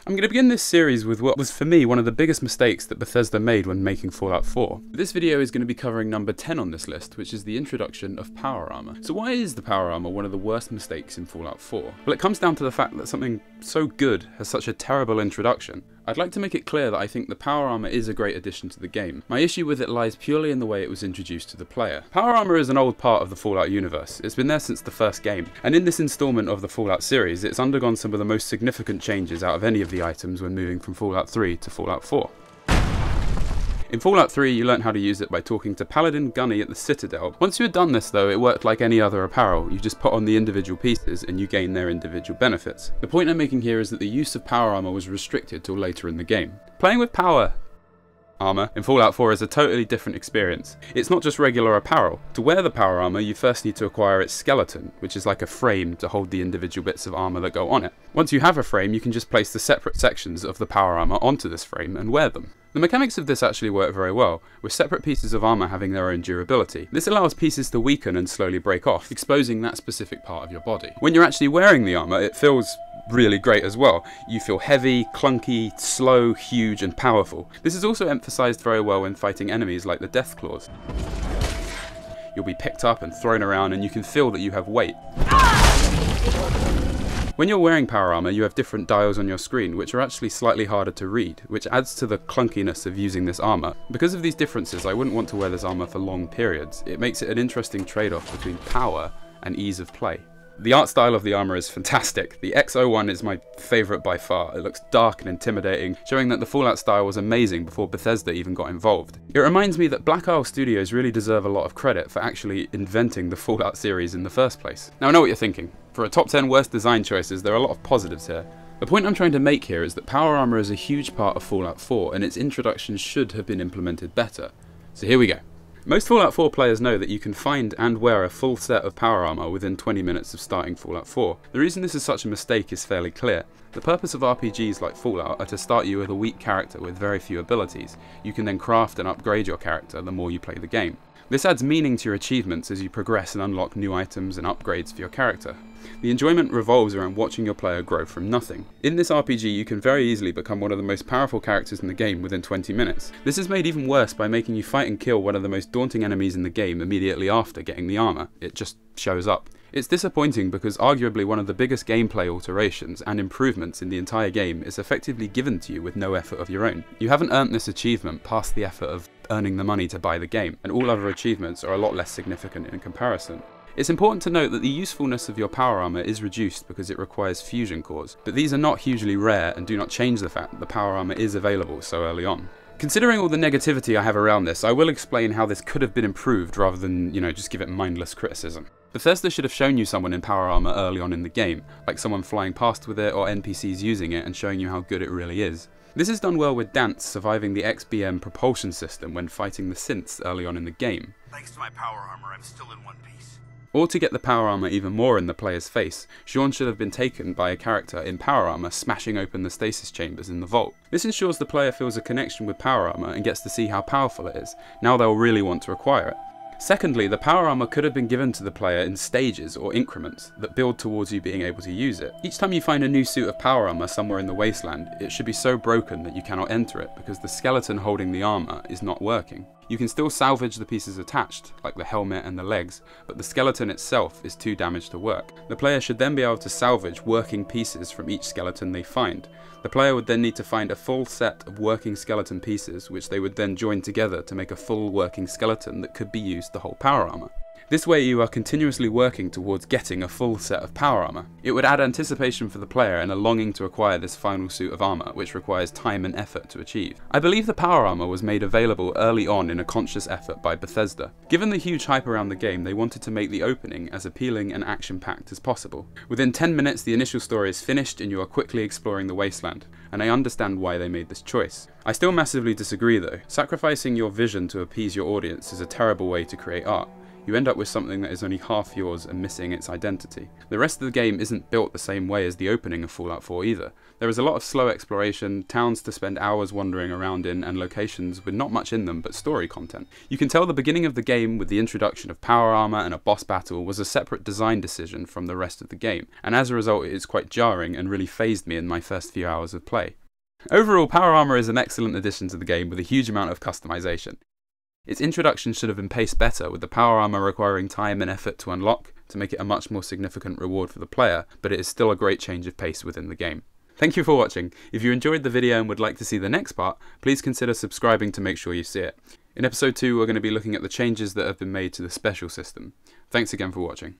I'm going to begin this series with what was for me one of the biggest mistakes that Bethesda made when making Fallout 4. This video is going to be covering number 10 on this list, which is the introduction of power armor. So why is the power armor one of the worst mistakes in Fallout 4? Well, it comes down to the fact that something so good has such a terrible introduction. I'd like to make it clear that I think the power armor is a great addition to the game. My issue with it lies purely in the way it was introduced to the player. Power armor is an old part of the Fallout universe. It's been there since the first game, and in this installment of the Fallout series, it's undergone some of the most significant changes out of any of the items when moving from Fallout 3 to Fallout 4. In Fallout 3, you learnt how to use it by talking to Paladin Gunny at the Citadel. Once you had done this though, it worked like any other apparel. You just put on the individual pieces and you gain their individual benefits. The point I'm making here is that the use of power armor was restricted till later in the game. Playing with power armor in Fallout 4 is a totally different experience. It's not just regular apparel. To wear the power armor, you first need to acquire its skeleton, which is like a frame to hold the individual bits of armor that go on it. Once you have a frame, you can just place the separate sections of the power armor onto this frame and wear them. The mechanics of this actually work very well, with separate pieces of armor having their own durability. This allows pieces to weaken and slowly break off, exposing that specific part of your body. When you're actually wearing the armor, it feels really great as well. You feel heavy, clunky, slow, huge, and powerful. This is also emphasized very well when fighting enemies like the deathclaws. You'll be picked up and thrown around, and you can feel that you have weight. When you're wearing power armor, you have different dials on your screen, which are actually slightly harder to read, which adds to the clunkiness of using this armor. Because of these differences, I wouldn't want to wear this armor for long periods. It makes it an interesting trade-off between power and ease of play. The art style of the armor is fantastic. The X01 is my favourite by far. It looks dark and intimidating, showing that the Fallout style was amazing before Bethesda even got involved. It reminds me that Black Isle Studios really deserve a lot of credit for actually inventing the Fallout series in the first place. Now I know what you're thinking. For a top 10 worst design choices, there are a lot of positives here. The point I'm trying to make here is that power armor is a huge part of Fallout 4, and its introduction should have been implemented better. So here we go. Most Fallout 4 players know that you can find and wear a full set of power armor within 20 minutes of starting Fallout 4. The reason this is such a mistake is fairly clear. The purpose of RPGs like Fallout are to start you with a weak character with very few abilities. You can then craft and upgrade your character the more you play the game. This adds meaning to your achievements as you progress and unlock new items and upgrades for your character. The enjoyment revolves around watching your player grow from nothing. In this RPG, you can very easily become one of the most powerful characters in the game within 20 minutes. This is made even worse by making you fight and kill one of the most daunting enemies in the game immediately after getting the armor. It just shows up. It's disappointing because arguably one of the biggest gameplay alterations and improvements in the entire game is effectively given to you with no effort of your own. You haven't earned this achievement past the effort of earning the money to buy the game, and all other achievements are a lot less significant in comparison. It's important to note that the usefulness of your power armor is reduced because it requires fusion cores, but these are not hugely rare and do not change the fact that the power armor is available so early on. Considering all the negativity I have around this, I will explain how this could have been improved rather than, just give it mindless criticism. Bethesda should have shown you someone in power armor early on in the game, like someone flying past with it or NPCs using it and showing you how good it really is. This is done well with Dance surviving the XBM propulsion system when fighting the synths early on in the game. Thanks to my power armor, I'm still in one piece. Or to get the power armor even more in the player's face, Sean should have been taken by a character in power armor smashing open the stasis chambers in the vault. This ensures the player feels a connection with power armor and gets to see how powerful it is. Now they'll really want to acquire it. Secondly, the power armor could have been given to the player in stages or increments that build towards you being able to use it. Each time you find a new suit of power armor somewhere in the wasteland, it should be so broken that you cannot enter it because the skeleton holding the armor is not working. You can still salvage the pieces attached, like the helmet and the legs, but the skeleton itself is too damaged to work. The player should then be able to salvage working pieces from each skeleton they find. The player would then need to find a full set of working skeleton pieces, which they would then join together to make a full working skeleton that could be used to hold power armor. This way you are continuously working towards getting a full set of power armor. It would add anticipation for the player and a longing to acquire this final suit of armor, which requires time and effort to achieve. I believe the power armor was made available early on in a conscious effort by Bethesda. Given the huge hype around the game, they wanted to make the opening as appealing and action-packed as possible. Within 10 minutes the initial story is finished and you are quickly exploring the wasteland, and I understand why they made this choice. I still massively disagree though. Sacrificing your vision to appease your audience is a terrible way to create art. you end up with something that is only half yours and missing its identity. The rest of the game isn't built the same way as the opening of Fallout 4 either. There is a lot of slow exploration, towns to spend hours wandering around in, and locations with not much in them but story content. You can tell the beginning of the game with the introduction of power armor and a boss battle was a separate design decision from the rest of the game, and as a result it is quite jarring and really phased me in my first few hours of play. Overall, power armor is an excellent addition to the game with a huge amount of customization. Its introduction should have been paced better, with the power armor requiring time and effort to unlock to make it a much more significant reward for the player, but it is still a great change of pace within the game. Thank you for watching. If you enjoyed the video and would like to see the next part, please consider subscribing to make sure you see it. In episode 2 we're going to be looking at the changes that have been made to the special system. Thanks again for watching.